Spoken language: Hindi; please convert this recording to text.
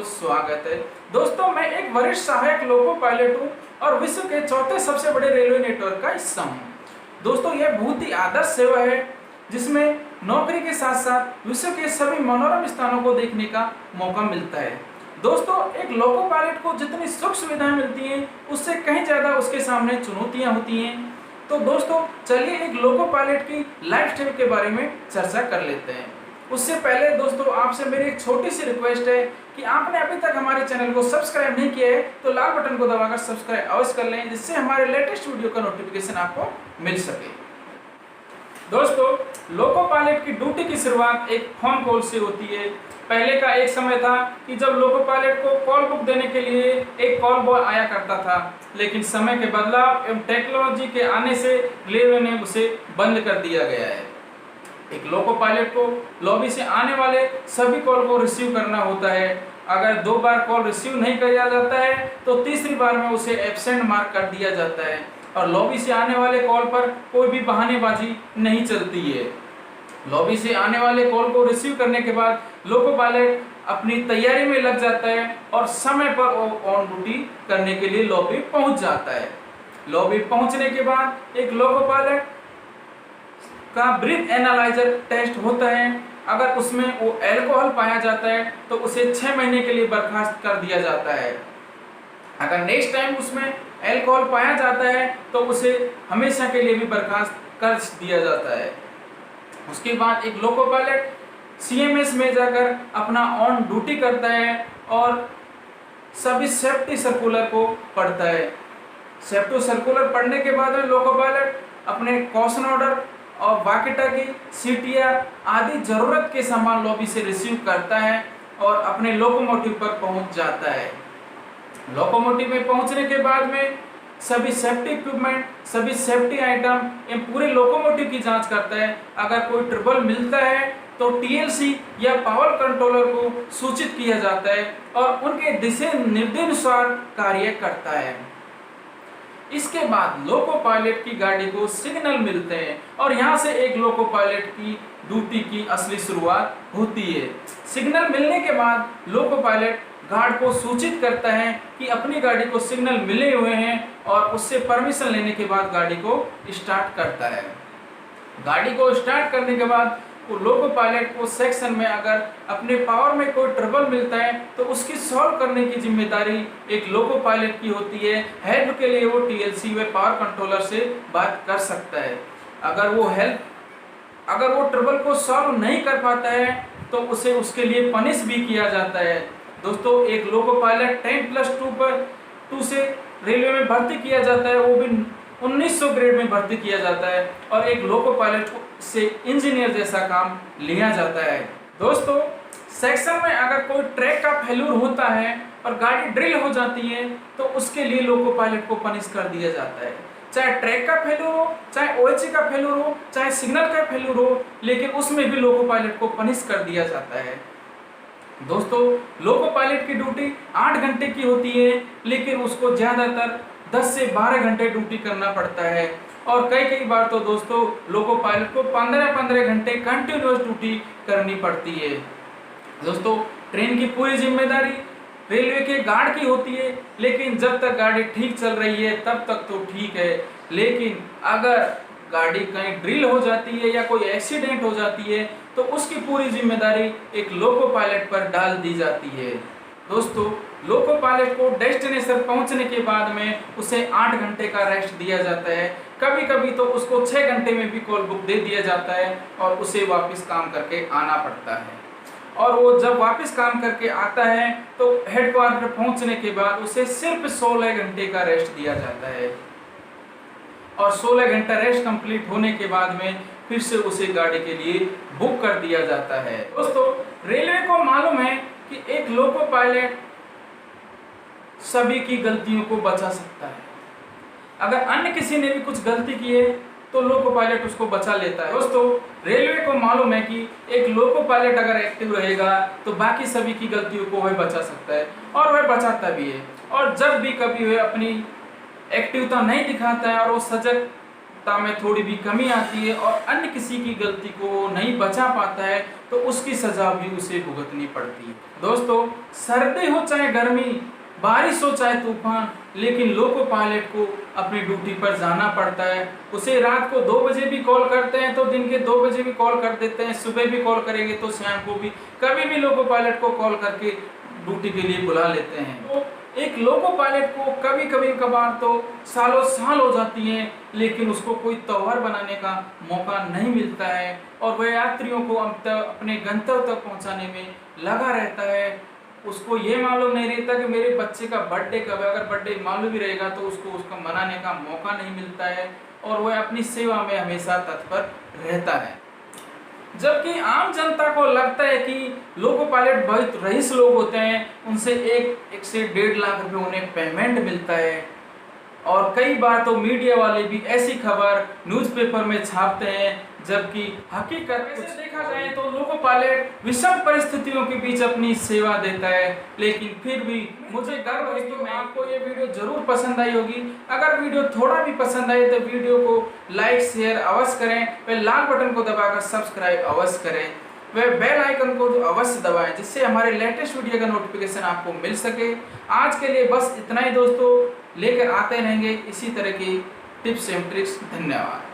बहुत स्वागत है। दोस्तों, मैं एक वरिष्ठ सहायक लोको पायलट हूँ और विश्व के चौथे सबसे बड़े रेलवे नेटवर्क का हिस्सा हूँ। दोस्तों, यह बहुत ही आदर्श सेवा है जिसमें नौकरी के साथ साथ विश्व के सभी मनोरम स्थानों को देखने का मौका मिलता है। दोस्तों, एक लोको पायलट को जितनी सुख सुविधाएं मिलती हैं उससे कहीं ज़्यादा उसके सामने चुनौतियां होती हैं। तो दोस्तों, चलिए एक लोको पायलट की लाइफ स्टाइल के बारे में चर्चा कर लेते हैं। उससे पहले दोस्तों, आपसे मेरी एक छोटी सी रिक्वेस्ट है कि आपने अभी तक हमारे चैनल को सब्सक्राइब नहीं किया है तो लाल बटन को दबाकर सब्सक्राइब अवश्य कर लें, जिससे हमारे लेटेस्ट वीडियो का नोटिफिकेशन आपको मिल सके। दोस्तों, लोको पायलट की ड्यूटी की शुरुआत एक फोन कॉल से होती है। पहले का एक समय था कि जब लोको पायलट को कॉल बुक देने के लिए एक कॉल बॉय आया करता था, लेकिन समय के बदलाव एवं टेक्नोलॉजी के आने से रेलवे ने उसे बंद कर दिया गया है। एक लोको पायलट को लॉबी से आने वाले सभी कॉल को रिसीव करना होता है। अगर 2 बार कॉल रिसीव नहीं किया जाता है तो तीसरी बार में उसे एब्सेंट मार्क कर दिया जाता है और लॉबी से आने वाले कॉल पर कोई भी बहानेबाजी नहीं चलती है। लॉबी से आने वाले कॉल को रिसीव करने के बाद लोको पायलट अपनी तैयारी में लग जाता है और समय पर ऑन ड्यूटी करने के लिए लॉबी पहुंच जाता है। लॉबी पहुंचने के बाद एक लोको पायलट का ब्रीथ एनालाइजर टेस्ट होता है। अगर उसमें वो अल्कोहल पाया जाता है तो उसे 6 महीने के लिए बर्खास्त कर दिया जाता है। अगर नेक्स्ट टाइम उसमें अल्कोहल पाया जाता है तो उसे हमेशा के लिए भी बर्खास्त कर दिया जाता है। उसके बाद एक लोको पायलट CMS में जाकर अपना ऑन ड्यूटी करता है और सभी सेफ्टी सर्कुलर को पढ़ता है। सेफ्टी सर्कुलर पढ़ने के बाद में लोको पायलट अपने कॉशन ऑर्डर और वाकी-टाकी, CTR आदि जरूरत के सामान लॉबी से रिसीव करता है और अपने लोकोमोटिव पर पहुंच जाता है। लोकोमोटिव में पहुंचने के बाद में सभी सेफ्टी इक्विपमेंट, सभी सेफ्टी आइटम एवं पूरे लोकोमोटिव की जांच करता है। अगर कोई ट्रबल मिलता है तो TLC या पावर कंट्रोलर को सूचित किया जाता है और उनके दिशा निर्देशानुसार कार्य करता है। इसके बाद लोको पायलट की गाड़ी को सिग्नल मिलते हैं और यहाँ से एक लोको पायलट की ड्यूटी की असली शुरुआत होती है। सिग्नल मिलने के बाद लोको पायलट गार्ड को सूचित करता है कि अपनी गाड़ी को सिग्नल मिले हुए हैं और उससे परमिशन लेने के बाद गाड़ी को स्टार्ट करता है। गाड़ी को स्टार्ट करने के बाद लोको पायलट को सेक्शन में अगर अपने पावर में कोई ट्रबल मिलता है तो उसकी सॉल्व करने की जिम्मेदारी एक लोको पायलट की होती है। हेल्प के लिए वो TLC व पावर कंट्रोलर से बात कर सकता है। अगर वो ट्रबल को सॉल्व नहीं कर पाता है तो उसे उसके लिए पनिश भी किया जाता है। दोस्तों, एक लोको पायलट 10+2 पर 2 से रेलवे में भर्ती किया जाता है, वो भी 1900 ग्रेड में भर्ती किया जाता है और एक लोको पायलट से इंजीनियर जैसा काम लिया जाता है। दोस्तों, सेक्शन में अगर कोई ट्रैक का फेल्यूर होता है और गाड़ी ड्रिल हो जाती है तो उसके लिए लोको पायलट को पनिश कर दिया जाता है। चाहे ट्रैक का फेल्यूर हो, चाहे OHA का फेल्यूर हो, चाहे सिग्नल का फेल्यूर हो, लेकिन उसमें भी लोको पायलट को पनिश कर दिया जाता है। दोस्तों, लोको पायलट की ड्यूटी 8 घंटे की होती है, लेकिन उसको ज़्यादातर 10 से 12 घंटे ड्यूटी करना पड़ता है और कई बार तो दोस्तों लोको पायलट को 15-15 घंटे कंटिन्यूअस ड्यूटी करनी पड़ती है। दोस्तों, ट्रेन की पूरी जिम्मेदारी रेलवे के गार्ड की होती है, लेकिन जब तक गाड़ी ठीक चल रही है तब तक तो ठीक है, लेकिन अगर गाड़ी कहीं ड्रिल हो जाती है या कोई एक्सीडेंट हो जाती है तो उसकी पूरी जिम्मेदारी एक लोको पायलट पर डाल दी जाती है। दोस्तों, लोको पायलट को डेस्टिनेशन पहुंचने के बाद में उसे 8 घंटे का रेस्ट दिया जाता है। कभी कभी तो उसको 6 घंटे में भी कॉल बुक दे दिया जाता है और उसे वापस काम करके आना पड़ता है। और वो जब वापस काम करके आता है तो हेडक्वार्टर पहुंचने के बाद उसे सिर्फ 16 घंटे का रेस्ट दिया जाता है और 16 घंटा रेस्ट कंप्लीट होने के बाद में फिर से उसे गाड़ी के लिए बुक कर दिया जाता है। दोस्तों, रेलवे को मालूम है कि एक लोको पायलट सभी की गलतियों को बचा सकता है। अगर अन्य किसी ने भी कुछ गलती की है तो लोको पायलट उसको बचा लेता है। दोस्तों, रेलवे को मालूम है कि एक लोको पायलट अगर एक्टिव रहेगा तो बाकी सभी की गलतियों को वह बचा सकता है और वह बचाता भी है। और जब भी कभी वह अपनी एक्टिवता नहीं दिखाता है और वो सजग में थोड़ी भी कमी आती है और अन्य किसी की गलती को नहीं बचा पाता है तो उसकी सजा भी उसे भुगतनी पड़ती है। दोस्तों, सर्दी हो चाहे गर्मी, बारिश हो चाहे तूफान, लेकिन लोको पायलट को अपनी ड्यूटी पर जाना पड़ता है। उसे रात को 2 बजे भी कॉल करते हैं तो दिन के 2 बजे भी कॉल कर देते हैं, सुबह भी कॉल करेंगे तो शाम को भी, कभी भी लोको पायलट को कॉल करके ड्यूटी के लिए बुला लेते हैं। तो एक लोको पायलट को कभी कभी कभार तो सालों साल हो जाती है, लेकिन उसको कोई त्योहार बनाने का मौका नहीं मिलता है और वह यात्रियों को अपने गंतव्य तक पहुंचाने में लगा रहता है। उसको ये मालूम नहीं रहता कि मेरे बच्चे का बर्थडे कब है। अगर बर्थडे मालूम भी रहेगा तो उसको उसका मनाने का मौका नहीं मिलता है और वह अपनी सेवा में हमेशा तत्पर रहता है। जबकि आम जनता को लगता है कि लोको पायलट बहुत रईस लोग होते हैं, उनसे एक से 1.5 लाख रुपए उन्हें पेमेंट मिलता है और कई बार तो मीडिया वाले भी ऐसी खबर न्यूज़पेपर में छापते हैं, जबकि हकीकत से देखा जाए तो लोको पायलट विषम परिस्थितियों के बीच अपनी सेवा देता है। लेकिन फिर भी मुझे गर्व है कि आपको ये वीडियो जरूर पसंद आई होगी। अगर वीडियो थोड़ा भी पसंद आए तो वीडियो को लाइक शेयर अवश्य करें, वह लाल बटन को दबाकर सब्सक्राइब अवश्य करें, वह बेल आइकन को अवश्य दबाएं जिससे हमारे लेटेस्ट वीडियो का नोटिफिकेशन आपको मिल सके। आज के लिए बस इतना ही दोस्तों, लेकर आते रहेंगे इसी तरह की टिप्स एंड ट्रिक्स। धन्यवाद।